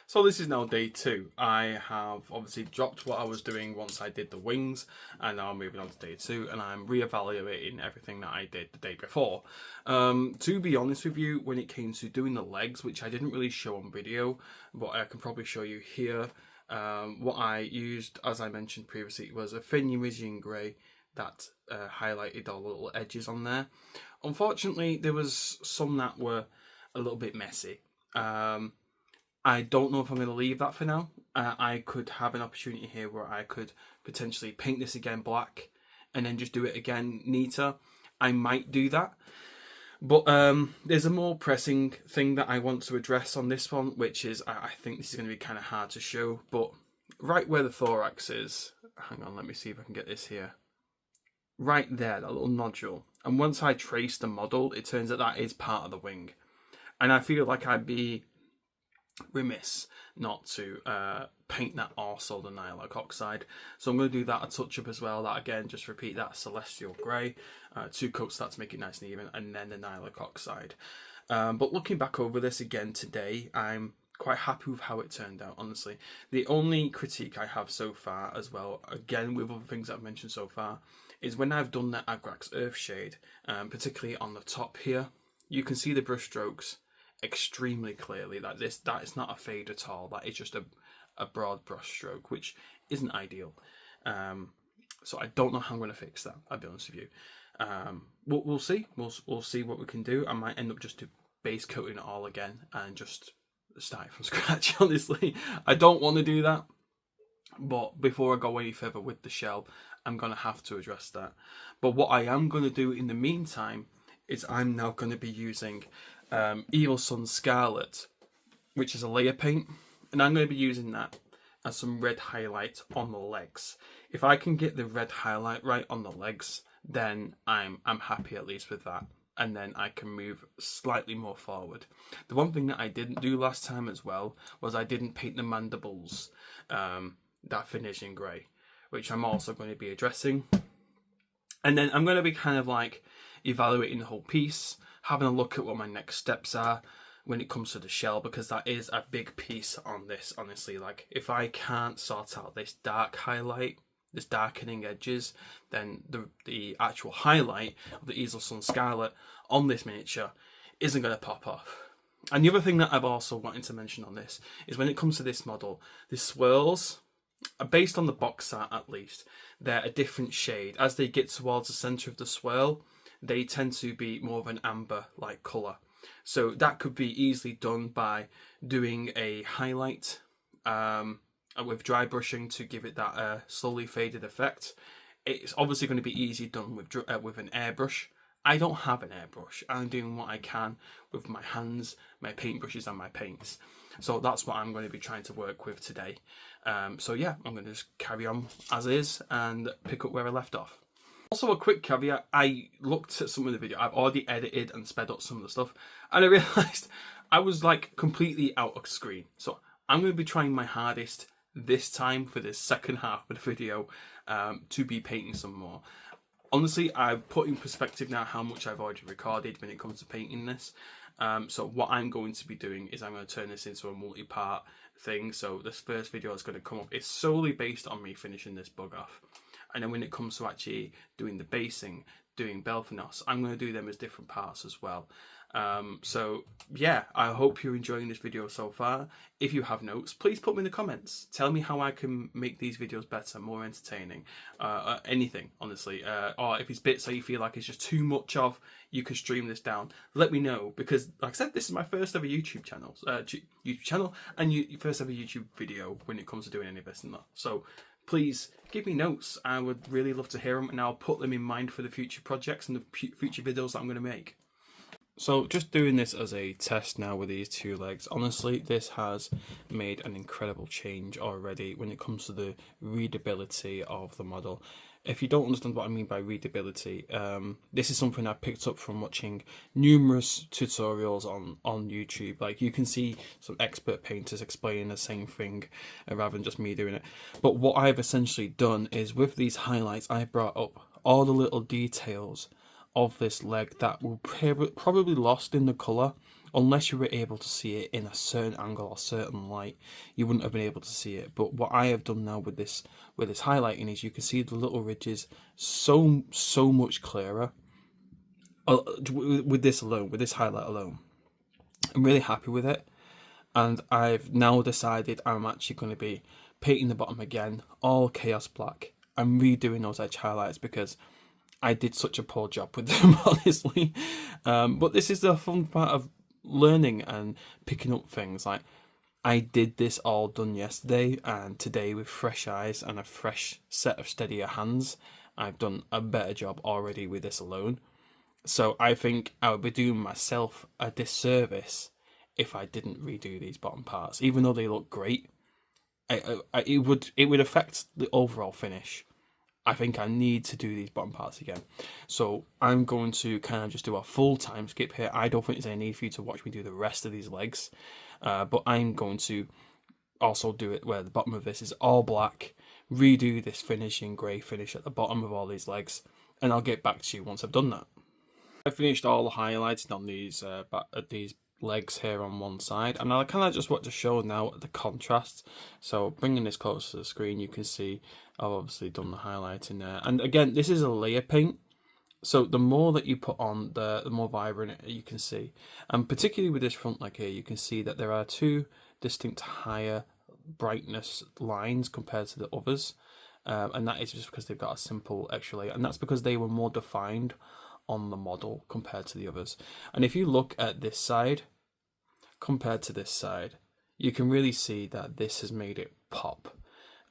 So this is now day 2. I have obviously dropped what I was doing once I did the wings, and now I'm moving on to day 2, and I'm reevaluating everything that I did the day before. To be honest with you, when it came to doing the legs, which I didn't really show on video, but I can probably show you here, what I used, as I mentioned previously, was a thin Eurasian grey that highlighted all the little edges on there. Unfortunately, there was some that were a little bit messy. I don't know if I'm going to leave that for now. I could have an opportunity here where I could potentially paint this again black and then just do it again neater. I might do that. But there's a more pressing thing that I want to address on this one, which is I think this is going to be kind of hard to show, but right where the thorax is, hang on, let me see if I can get this here. Right there, that little nodule. And once I trace the model, it turns out that is part of the wing. And I feel like I'd be remiss not to paint that also the Nihilakh Oxide. So I'm going to do that a touch up as well. That again, just repeat that Celestial Grey, 2 coats that to make it nice and even, and then the Nihilakh Oxide. But looking back over this again today, I'm quite happy with how it turned out, honestly. The only critique I have so far as well, again with other things I've mentioned so far, is when I've done the Agrax Earthshade, particularly on the top here, you can see the brush strokes extremely clearly. That is not a fade at all. That is just a broad brush stroke, which isn't ideal. So I don't know how I'm going to fix that, I'll be honest with you. We'll see. We'll see what we can do. I might end up just base coating it all again and just start from scratch, honestly. I don't want to do that, but before I go any further with the shell, I'm going to have to address that. But what I am going to do in the meantime is I'm now going to be using Evilsun's Scarlet, which is a layer paint, and I'm going to be using that as some red highlight on the legs. If I can get the red highlight right on the legs, then I'm happy at least with that, and then I can move slightly more forward. The one thing that I didn't do last time as well was I didn't paint the mandibles that finish in grey, which I'm also going to be addressing. And then I'm going to be kind of like evaluating the whole piece, having a look at what my next steps are when it comes to the shell, because that is a big piece on this, honestly. Like, if I can't sort out this dark highlight, this darkening edges, then the actual highlight of the Evilsun's Scarlet on this miniature isn't going to pop off. And the other thing that I've also wanted to mention on this is when it comes to this model, the swirls, based on the box art at least, they're a different shade. As they get towards the centre of the swirl, they tend to be more of an amber-like colour. So that could be easily done by doing a highlight with dry brushing to give it that slowly faded effect. It's obviously going to be easy done with an airbrush. I don't have an airbrush. I'm doing what I can with my hands, my paintbrushes and my paints. So that's what I'm going to be trying to work with today. So yeah, I'm going to just carry on as is and pick up where I left off. Also, a quick caveat, I looked at some of the video, I've already edited and sped up some of the stuff, and I realised I was like completely out of screen. So I'm going to be trying my hardest this time for this second half of the video to be painting some more. Honestly, I've put in perspective now how much I've already recorded when it comes to painting this. So what I'm going to be doing is I'm going to turn this into a multi-part thing. So this first video is going to come up. It's solely based on me finishing this bug off. And then when it comes to actually doing the basing, doing Belphanos, I'm going to do them as different parts as well. So yeah, I hope you're enjoying this video so far. If you have notes, please put them in the comments. Tell me how I can make these videos better, more entertaining, anything, honestly. Or if it's bits that you feel like it's just too much of, you can stream this down. Let me know, because like I said, this is my first ever YouTube channel, and first ever YouTube video when it comes to doing any of this and that. So please give me notes. I would really love to hear them, and I'll put them in mind for the future projects and the future videos that I'm going to make. So just doing this as a test now with these 2 legs, honestly, this has made an incredible change already when it comes to the readability of the model. If you don't understand what I mean by readability, this is something I picked up from watching numerous tutorials on YouTube. Like, you can see some expert painters explaining the same thing rather than just me doing it. But what I've essentially done is with these highlights, I brought up all the little details of this leg that will probably lost in the colour unless you were able to see it in a certain angle or certain light, you wouldn't have been able to see it. But what I have done now with this highlighting is you can see the little ridges so much clearer. With this alone, with this highlight alone, I'm really happy with it. And I've now decided I'm actually going to be painting the bottom again, all Chaos Black. I'm redoing those edge highlights because I did such a poor job with them, honestly. But this is the fun part of learning and picking up things. Like, I did this all done yesterday, and today with fresh eyes and a fresh set of steadier hands, I've done a better job already with this alone. So I think I would be doing myself a disservice if I didn't redo these bottom parts, even though they look great. It would affect the overall finish. I think I need to do these bottom parts again. So I'm going to kind of just do a full time skip here. I don't think there's any need for you to watch me do the rest of these legs, but I'm going to also do it where the bottom of this is all black, redo this finishing grey finish at the bottom of all these legs, and I'll get back to you once I've done that. I finished all the highlighting on these legs here on one side, and I kind of just want to show now the contrast. So bringing this close to the screen, you can see I've obviously done the highlighting there. And again, this is a layer paint, so the more that you put on, the more vibrant you can see. And particularly with this front leg here, you can see that there are two distinct higher brightness lines compared to the others, and that is just because they've got a simple extra layer, and that's because they were more defined on the model compared to the others. And if you look at this side compared to this side, you can really see that this has made it pop.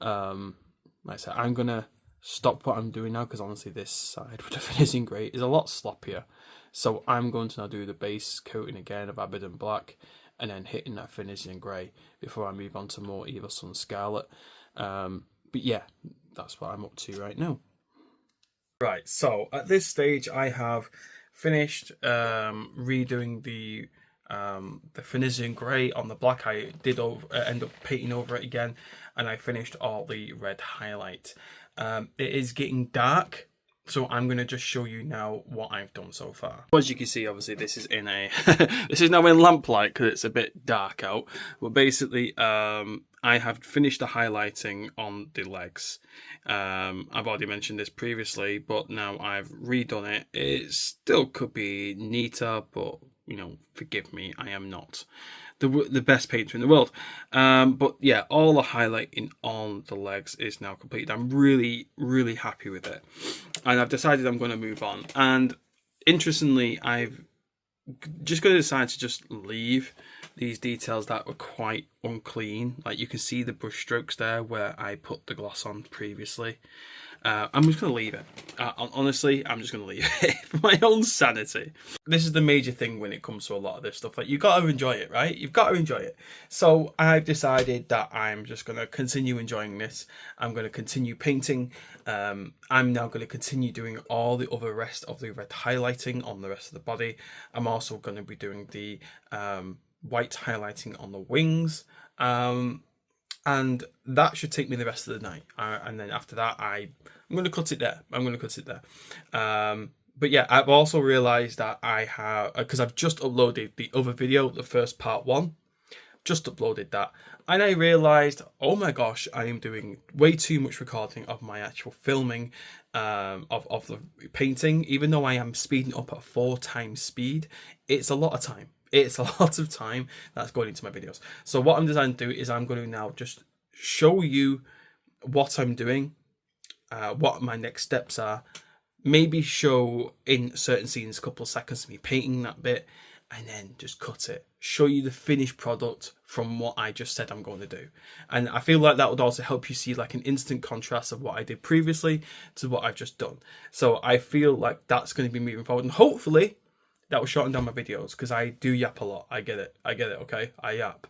Like I said, I'm gonna stop what I'm doing now because honestly this side with the finishing grey is a lot sloppier. So I'm going to now do the base coating again of Abaddon Black and then hitting that finishing grey before I move on to more Evil Sunz Scarlet. But yeah, that's what I'm up to right now. Right, so at this stage I have finished redoing the finishing grey on the black. I did end up painting over it again, and I finished all the red highlight. It is getting dark, so I'm going to just show you now what I've done so far. As you can see, obviously this is in a this is now in lamplight because it's a bit dark out. But basically, I have finished the highlighting on the legs. I've already mentioned this previously, but now I've redone it. It still could be neater, but you know, forgive me, I am not the best painter in the world. But yeah, all the highlighting on the legs is now completed. I'm really happy with it, and I've decided I'm going to move on. And interestingly, I've just going to decide to just leave these details that were quite unclean. Like you can see the brush strokes there where I put the gloss on previously. I'm just going to leave it. Honestly, I'm just going to leave it for my own sanity. This is the major thing when it comes to a lot of this stuff. Like, you've got to enjoy it, right? You've got to enjoy it. So I've decided that I'm just going to continue enjoying this. I'm going to continue painting. I'm now going to continue doing all the other rest of the red highlighting on the rest of the body. I'm also going to be doing the white highlighting on the wings. And that should take me the rest of the night. And then after that, I'm going to cut it there. But yeah, I've also realised that I have, because I've just uploaded the other video, the first part 1, just uploaded that. And I realised, oh my gosh, I am doing way too much recording of my actual filming of the painting. Even though I am speeding up at 4 times speed, it's a lot of time. It's a lot of time that's going into my videos. So what I'm deciding to do is I'm going to now just show you what I'm doing, what my next steps are, maybe show in certain scenes a couple of seconds of me painting that bit, and then just cut it. Show you the finished product from what I just said I'm going to do. And I feel like that would also help you see like an instant contrast of what I did previously to what I've just done. So I feel like that's going to be moving forward, and hopefully that will shorten down my videos, because I do yap a lot. I get it, okay? I yap.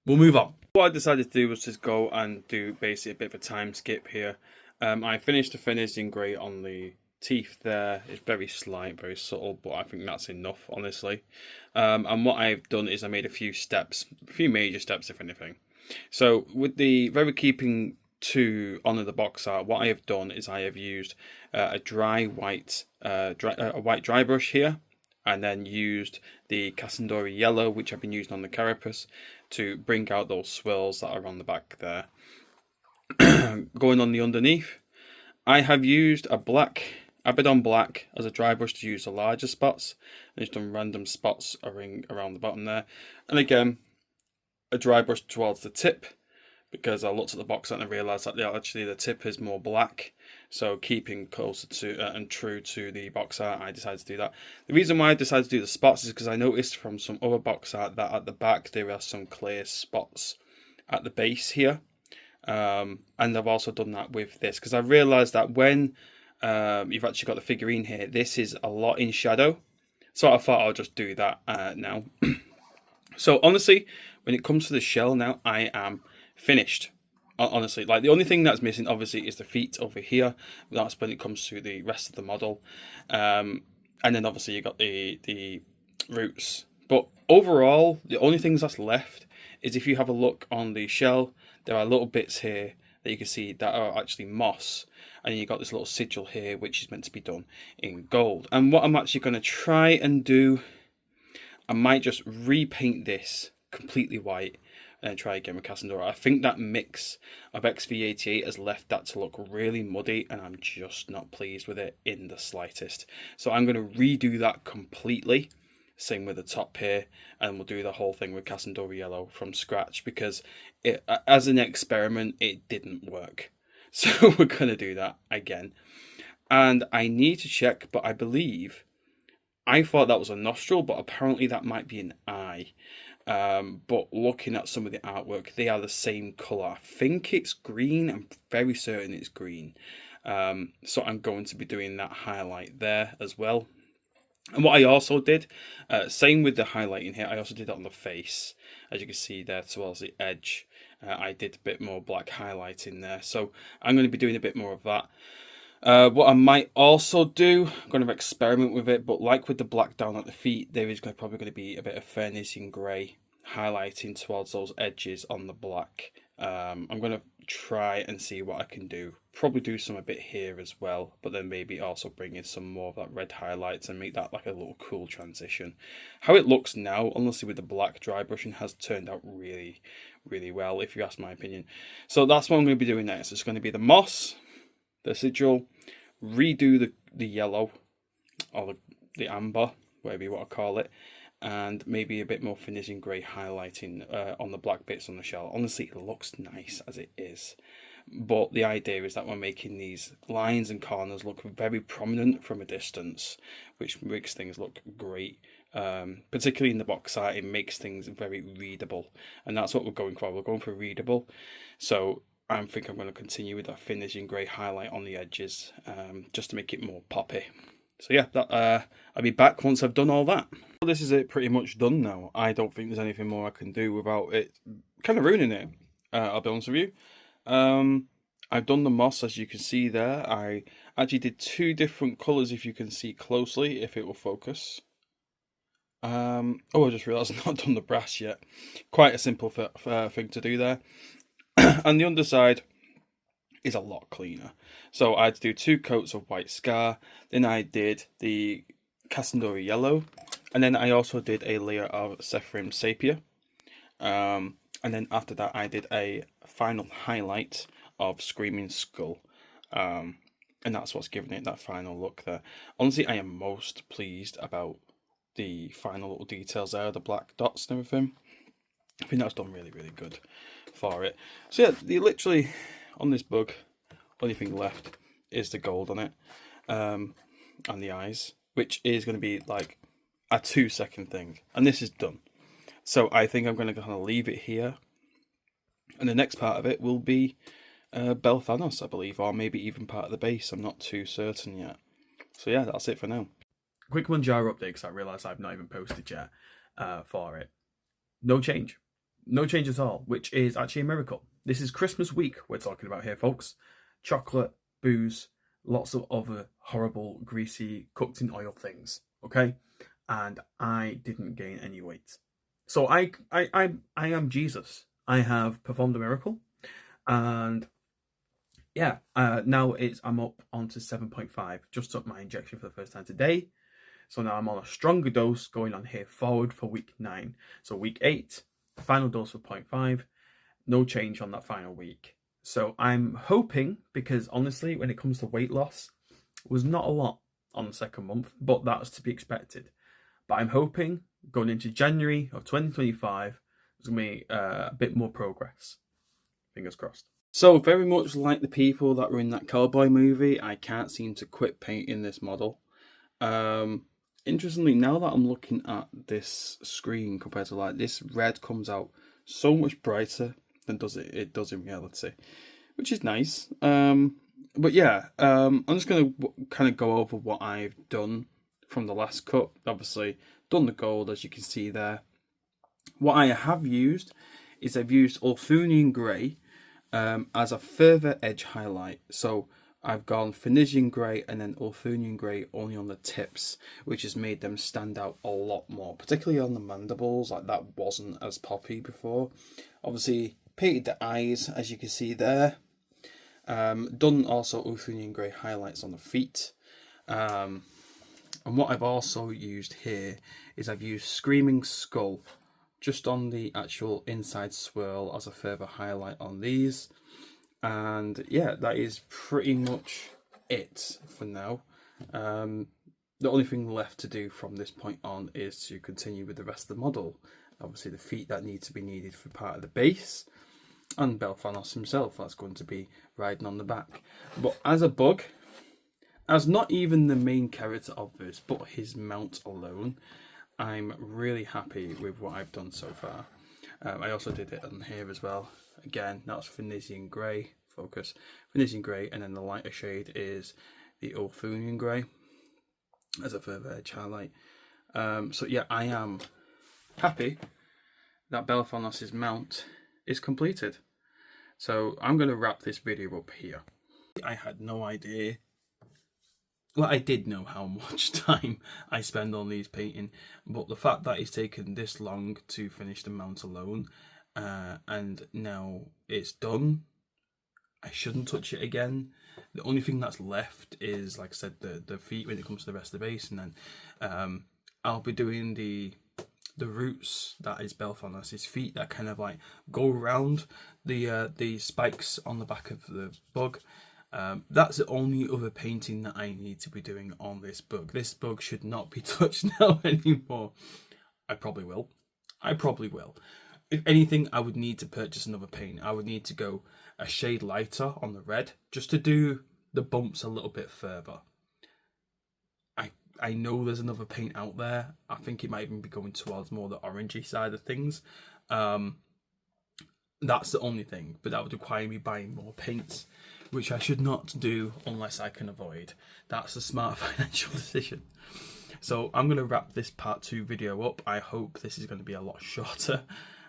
We'll move on. What I decided to do was just go and do basically a bit of a time skip here. I finished the finishing grey on the teeth there. It's very slight, very subtle, but I think that's enough, honestly. And what I've done is I made a few major steps, if anything. So with the very keeping to honour the box art, what I have done is I have used a white dry brush here, and then used the Cassandori Yellow, which I've been using on the carapace, to bring out those swirls that are on the back there. Going on the underneath, I have used a black Abaddon Black as a dry brush to use the larger spots, and just done random spots around the bottom there. And again, a dry brush towards the tip, because I looked at the box art and I realised that actually the tip is more black. So keeping closer to and true to the box art, I decided to do that. The reason why I decided to do the spots is because I noticed from some other box art that at the back there are some clear spots at the base here. And I've also done that with this, because I realised that when you've actually got the figurine here, this is a lot in shadow. So I thought I'll just do that now. So honestly, when it comes to the shell now, I am finished. Honestly, like the only thing that's missing obviously is the feet over here. That's when it comes to the rest of the model. And then obviously you got the roots. But overall, the only things that's left is if you have a look on the shell, there are little bits here that you can see that are actually moss. And then you've got this little sigil here, which is meant to be done in gold. And what I'm actually going to try and do, I might just repaint this completely white and then try again with Cassandora. I think that mix of XV88 has left that to look really muddy, and I'm just not pleased with it in the slightest. So I'm going to redo that completely. Same with the top here, and we'll do the whole thing with Cassandora Yellow from scratch, because it, as an experiment, it didn't work. So we're going to do that again. And I need to check, but I believe, I thought that was a nostril, but apparently that might be an eye. But looking at some of the artwork, they are the same colour. I think it's green. I'm very certain it's green. So I'm going to be doing that highlight there as well. And what I also did, same with the highlighting here, I also did it on the face. As you can see there towards the edge, I did a bit more black highlighting there. So I'm going to be doing a bit more of that. What I might also do, I'm going to experiment with it, but like with the black down at the feet, there is probably going to be a bit of Farnesian grey highlighting towards those edges on the black. I'm going to try and see what I can do. Probably do some a bit here as well, but then maybe also bring in some more of that red highlights and make that like a little cool transition. How it looks now, honestly, with the black dry brushing, has turned out really, really well, if you ask my opinion. So that's what I'm going to be doing next. It's going to be the moss, the sigil, redo the yellow, or the amber, whatever you want to call it, and maybe a bit more finishing grey highlighting on the black bits on the shell. Honestly, it looks nice as it is, but the idea is that we're making these lines and corners look very prominent from a distance, which makes things look great. Particularly in the box art, it makes things very readable, and that's what we're going for. We're going for readable, so I think I'm going to continue with that finishing grey highlight on the edges, just to make it more poppy. So yeah, I'll be back once I've done all that. This is it pretty much done now. I don't think there's anything more I can do without it kind of ruining it. I'll be honest with you. I've done the moss, as you can see there. I actually did two different colours, if you can see closely, if it will focus. Oh, I just realised I've not done the brass yet. Quite a simple thing to do there. And the underside is a lot cleaner. So I had to do 2 coats of white scar, then I did the Cassandora Yellow, and then I also did a layer of Sephrim Sapphire. And then after that I did a final highlight of Screaming Skull. And that's what's given it that final look there. Honestly, I am most pleased about the final little details there, the black dots and everything. I think that's done really, really good for it. So yeah, literally on this bug, only thing left is the gold on it, and the eyes, which is going to be like a 2-second thing, and this is done. So I think I'm going to kind of leave it here, and the next part of it will be Belthanos, I believe, or maybe even part of the base. I'm not too certain yet. So yeah, that's it for now. Quick Manjaro update, because I realised I've not even posted yet for it. No change. No change at all, which is actually a miracle. This is Christmas week we're talking about here, folks. Chocolate, booze, lots of other horrible, greasy, cooked in oil things, okay? And I didn't gain any weight. So I am Jesus. I have performed a miracle. And yeah, now I'm up onto 7.5. Just took my injection for the first time today. So now I'm on a stronger dose going on here forward for week 9. So week 8, final dose of 0.5, no change on that final week. So I'm hoping, because honestly, when it comes to weight loss, it was not a lot on the second month, but that's to be expected. But I'm hoping going into January of 2025, there's going to be a bit more progress. Fingers crossed. So very much like the people that were in that cowboy movie, I can't seem to quit painting this model. Interestingly, now that I'm looking at this screen compared to like this, red comes out so much brighter than it does in reality, which is nice. But yeah, I'm just going to kind of go over what I've done from the last cut. Obviously, done the gold, as you can see there. What I have used is I've used Ulthunian Grey as a further edge highlight. So I've gone Phoenician Grey and then Ulthunian Grey only on the tips, which has made them stand out a lot more, particularly on the mandibles. Like, that wasn't as poppy before. Obviously, painted the eyes, as you can see there. Done also Ulthunian Grey highlights on the feet. And what I've also used here is I've used Screaming Skull just on the actual inside swirl as a further highlight on these. And yeah, that is pretty much it for now. The only thing left to do from this point on is to continue with the rest of the model. Obviously the feet that need to be needed for part of the base, and Belphanos himself that's going to be riding on the back. But as a bug, as not even the main character of this, but his mount alone, I'm really happy with what I've done so far. I also did it on here as well. Again, that's Phoenician Grey, focus. Phoenician Grey, and then the lighter shade is the Ulthunian Grey as a further edge highlight. So yeah, I am happy that Belphanos' mount is completed. So I'm going to wrap this video up here. I had no idea. Well, I did know how much time I spend on these painting, but the fact that it's taken this long to finish the mount alone, and now it's done, I shouldn't touch it again. The only thing that's left is, like I said, the feet when it comes to the rest of the base, and then I'll be doing the roots, that is Belphanos' feet, that kind of like go around the spikes on the back of the bug. That's the only other painting that I need to be doing on this bug. This bug should not be touched now anymore. I probably will. If anything, I would need to purchase another paint. I would need to go a shade lighter on the red just to do the bumps a little bit further. I know there's another paint out there. I think it might even be going towards more the orangey side of things. That's the only thing, but that would require me buying more paints, which I should not do unless I can avoid. That's a smart financial decision. So I'm going to wrap this part 2 video up. I hope this is going to be a lot shorter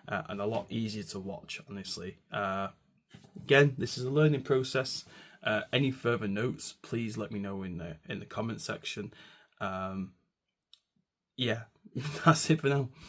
and a lot easier to watch, honestly. Again, this is a learning process. Any further notes, please let me know in the comment section. Yeah, that's it for now.